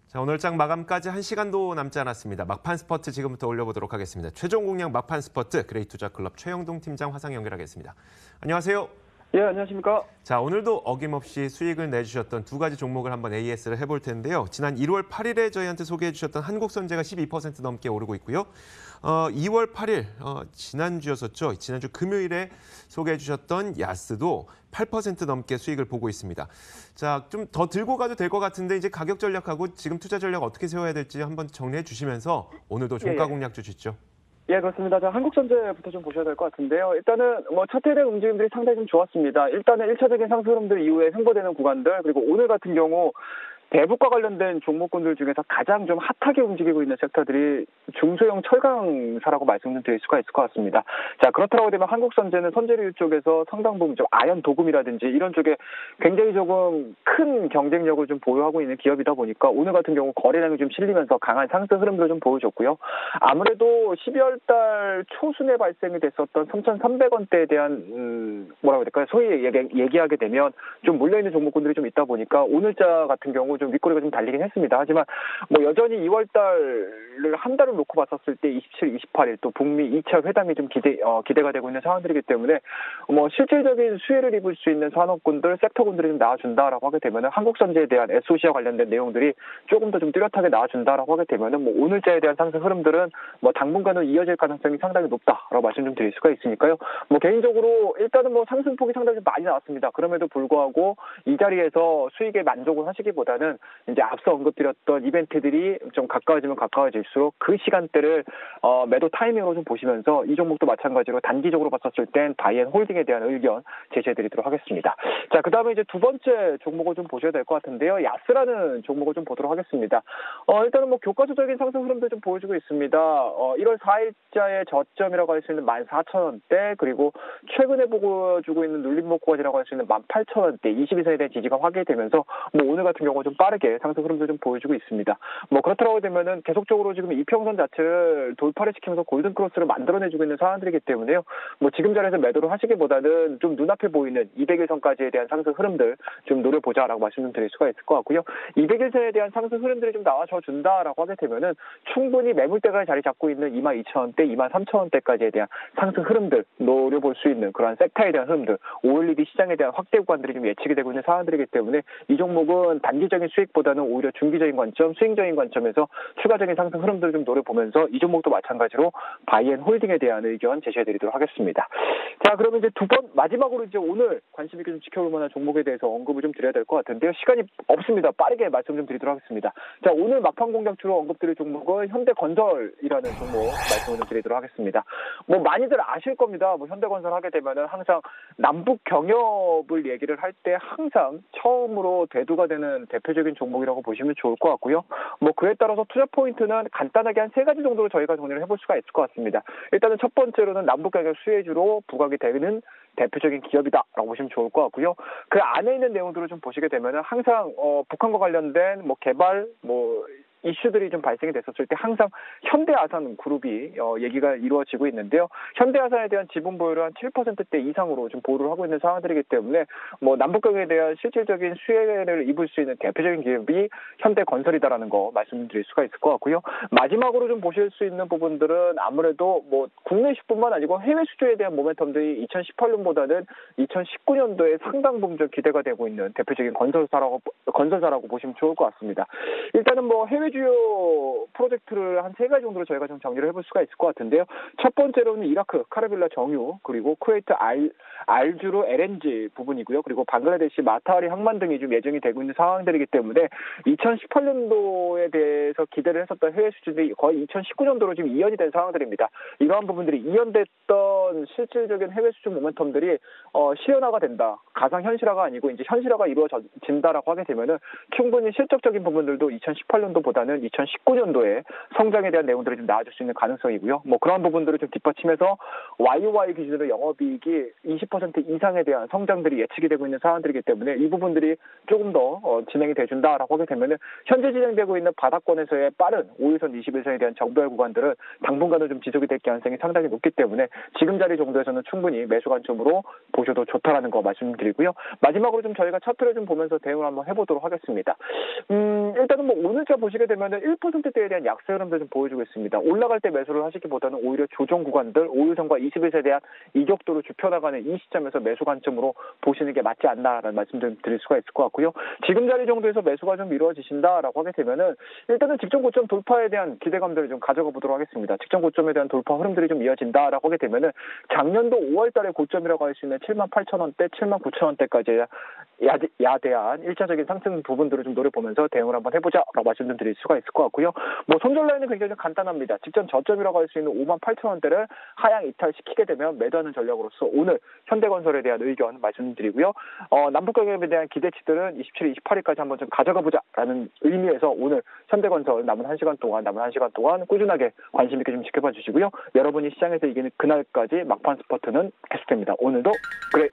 자, 오늘 장 마감까지 1시간도 남지 않았습니다. 막판 스퍼트 지금부터 올려보도록 하겠습니다. 최종 공략 막판 스퍼트 그레이투자클럽 최영동 팀장 화상 연결하겠습니다. 안녕하세요. 예, 안녕하십니까. 자, 오늘도 어김없이 수익을 내주셨던 두 가지 종목을 한번 AS를 해볼 텐데요. 지난 1월 8일에 저희한테 소개해 주셨던 한국선제가 12% 넘게 오르고 있고요. 2월 8일, 지난주였었죠. 지난주 금요일에 소개해 주셨던 야스도 8% 넘게 수익을 보고 있습니다. 자, 좀 더 들고 가도 될 것 같은데 이제 가격 전략하고 지금 투자 전략 어떻게 세워야 될지 한번 정리해 주시면서 오늘도 종가 공략 주시죠. 예, 그렇습니다. 자, 한국선제부터 좀 보셔야 될 것 같은데요. 일단은 차트에 대한 움직임들이 상당히 좀 좋았습니다. 일단은 1차적인 상승 흐름들 이후에 횡보되는 구간들, 그리고 오늘 같은 경우 대북과 관련된 종목군들 중에서 가장 좀 핫하게 움직이고 있는 섹터들이 중소형 철강사라고 말씀을 드릴 수가 있을 것 같습니다. 자, 그렇다고 되면 한국선제는 선제류 쪽에서 상당 부분 좀 아연 도금이라든지 이런 쪽에 굉장히 조금 큰 경쟁력을 좀 보유하고 있는 기업이다 보니까 오늘 같은 경우 거래량이 좀 실리면서 강한 상승 흐름도 좀 보여줬고요. 아무래도 12월 달 초순에 발생이 됐었던 3,300원대에 대한 뭐라고 해야 될까요? 소위 얘기하게 되면 좀 몰려있는 종목군들이 좀 있다 보니까 오늘자 같은 경우 좀 윗꼬리가 좀 달리긴 했습니다. 하지만 뭐 여전히 2월 달을 한 달을 놓고 봤었을 때 27, 28일 또 북미 2차 회담이 좀 기대가 되고 있는 상황들이기 때문에 뭐 실질적인 수혜를 입을 수 있는 산업군들, 섹터군들이 좀 나와준다라고 하게 되면은 한국선제에 대한 SOC와 관련된 내용들이 조금 더 좀 뚜렷하게 나와준다라고 하게 되면은 뭐 오늘자에 대한 상승 흐름들은 뭐 당분간은 이어질 가능성이 상당히 높다라고 말씀 좀 드릴 수가 있으니까요. 뭐 개인적으로 일단은 뭐 상승폭이 상당히 좀 많이 나왔습니다. 그럼에도 불구하고 이 자리에서 수익에 만족을 하시기보다는 이제 앞서 언급드렸던 이벤트들이 좀 가까워지면 가까워질수록 그 시간대를 매도 타이밍으로 좀 보시면서 이 종목도 마찬가지로 단기적으로 봤었을 땐 바이앤홀딩에 대한 의견 제시해드리도록 하겠습니다. 자, 그 다음에 이제 두 번째 종목을 좀 보셔야 될 것 같은데요. 야스라는 종목을 좀 보도록 하겠습니다. 일단은 뭐 교과서적인 상승 흐름도 좀 보여주고 있습니다. 1월 4일자의 저점이라고 할 수 있는 14,000원대, 그리고 최근에 보여주고 있는 눌림목 구간이라고 할 수 있는 18,000원대 22선에 대한 지지가 확인되면서 뭐 오늘 같은 경우 좀 빠르게 상승 흐름도 좀 보여주고 있습니다. 뭐 그렇다고 되면은 계속적으로 지금 이평선 자체를 돌파를 시키면서 골든 크로스를 만들어내주고 있는 상황들이기 때문에요. 뭐 지금 자리에서 매도를 하시기보다는 좀 눈앞에 보이는 200일선까지에 대한 상승 흐름들 좀 노려보자라고 말씀 좀 드릴 수가 있을 것 같고요. 200일선에 대한 상승 흐름들이 좀 나와줘 준다라고 하게 되면은 충분히 매물대가 자리 잡고 있는 22,000원대, 23,000원대까지에 대한 상승 흐름들 노려볼 수 있는 그러한 섹터에 대한 흐름들, OLED 시장에 대한 확대 구간들이 좀 예측이 되고 있는 상황들이기 때문에 이 종목은 단기적인 수익보다는 오히려 중기적인 관점, 스윙적인 관점에서 추가적인 상승 흐름들을 좀 노려보면서 이 종목도 마찬가지로 바이앤홀딩에 대한 의견 제시해드리도록 하겠습니다. 자, 그러면 이제 마지막으로 이제 오늘 관심 있게 좀 지켜볼 만한 종목에 대해서 언급을 좀 드려야 될 것 같은데요. 시간이 없습니다. 빠르게 말씀 좀 드리도록 하겠습니다. 자, 오늘 막판 공략주로 언급드릴 종목은 현대건설이라는 종목 말씀을 좀 드리도록 하겠습니다. 뭐 많이들 아실 겁니다. 뭐 현대건설 하게 되면은 항상 남북 경협을 얘기를 할 때 항상 처음으로 대두가 되는 대표적인 종목이라고 보시면 좋을 것 같고요. 뭐 그에 따라서 투자 포인트는 간단하게 한 세 가지 정도로 저희가 정리를 해볼 수가 있을 것 같습니다. 일단은 첫 번째로는 남북 경협 수혜주로 부각이 되는 대표적인 기업이다라고 보시면 좋을 것 같고요. 그 안에 있는 내용들을 좀 보시게 되면은 항상 북한과 관련된 뭐 개발 이슈들이 좀 발생이 됐었을 때 항상 현대아산 그룹이 얘기가 이루어지고 있는데요. 현대아산에 대한 지분 보유를 한 7%대 이상으로 좀 보유를 하고 있는 상황들이기 때문에 뭐 남북경에 대한 실질적인 수혜를 입을 수 있는 대표적인 기업이 현대건설이다라는 거 말씀드릴 수가 있을 것 같고요. 마지막으로 좀 보실 수 있는 부분들은 아무래도 뭐 국내 수뿐만 아니고 해외 수주에 대한 모멘텀들이 2018년보다는 2019년도에 상당 부분 좀 기대가 되고 있는 대표적인 건설사라고 보시면 좋을 것 같습니다. 일단은 뭐 해외 주요 프로젝트를 한 세 가지 정도로 저희가 좀 정리를 해볼 수가 있을 것 같은데요. 첫 번째로는 이라크 카라빌라 정유, 그리고 쿠웨이트 알주르 LNG 부분이고요. 그리고 방글라데시 마타리 항만 등이 좀 예정이 되고 있는 상황들이기 때문에 2018년도에 대해서 기대를 했었던 해외 수주들이 거의 2019년도로 지금 이연이 된 상황들입니다. 이러한 부분들이 이연됐던 실질적인 해외 수주 모멘텀들이 실현화가 된다. 가상 현실화가 아니고 이제 현실화가 이루어진다라고 하게 되면은 충분히 실적적인 부분들도 2018년도보다 전보다는 2019년도에 성장에 대한 내용들이 좀 나아질 수 있는 가능성이고요. 뭐 그런 부분들을 좀 뒷받침해서 YOY 기준으로 영업이익이 20% 이상에 대한 성장들이 예측이 되고 있는 사안들이기 때문에 이 부분들이 조금 더 진행이 돼준다라고 하게 되면은 현재 진행되고 있는 바닥권에서의 빠른 5일선 21선에 대한 정배열 구간들은 당분간은 좀 지속이 될 가능성이 상당히 높기 때문에 지금 자리 정도에서는 충분히 매수 관점으로 보셔도 좋다라는 거 말씀드리고요. 마지막으로 좀 저희가 차트를 좀 보면서 대응을 한번 해보도록 하겠습니다. 일단은 뭐 오늘자 보시게 되면은 1%대에 대한 약세 흐름들 좀 보여주고 있습니다. 올라갈 때 매수를 하시기보다는 오히려 조정 구간들 5일선과 21선에 대한 이격도를 좁혀나가는 이 시점에서 매수 관점으로 보시는 게 맞지 않나라는 말씀 좀 드릴 수가 있을 것 같고요. 지금 자리 정도에서 매수가 좀 이루어지신다라고 하게 되면은 일단은 직전 고점 돌파에 대한 기대감들을 좀 가져가 보도록 하겠습니다. 직전 고점에 대한 돌파 흐름들이 좀 이어진다라고 하게 되면은 작년도 5월달에 고점이라고 할 수 있는 78,000원대, 79,000원대까지 야대한 1차적인 상승 부분들을 좀 노려보면서 대응을 한번 해보자라고 말씀 좀 드릴 수가 있을 것 같고요. 뭐 손절 라인은 굉장히 간단합니다. 직전 저점이라고 할 수 있는 58,000원대를 하향 이탈시키게 되면 매도하는 전략으로서 오늘 현대건설에 대한 의견 말씀드리고요. 남북경협에 대한 기대치들은 27일, 28일까지 한번 좀 가져가 보자라는 의미에서 오늘 현대건설 남은 1시간 동안 꾸준하게 관심 있게 좀 지켜봐 주시고요. 여러분이 시장에서 이기는 그날까지 막판 스퍼트는 계속됩니다. 오늘도 그래.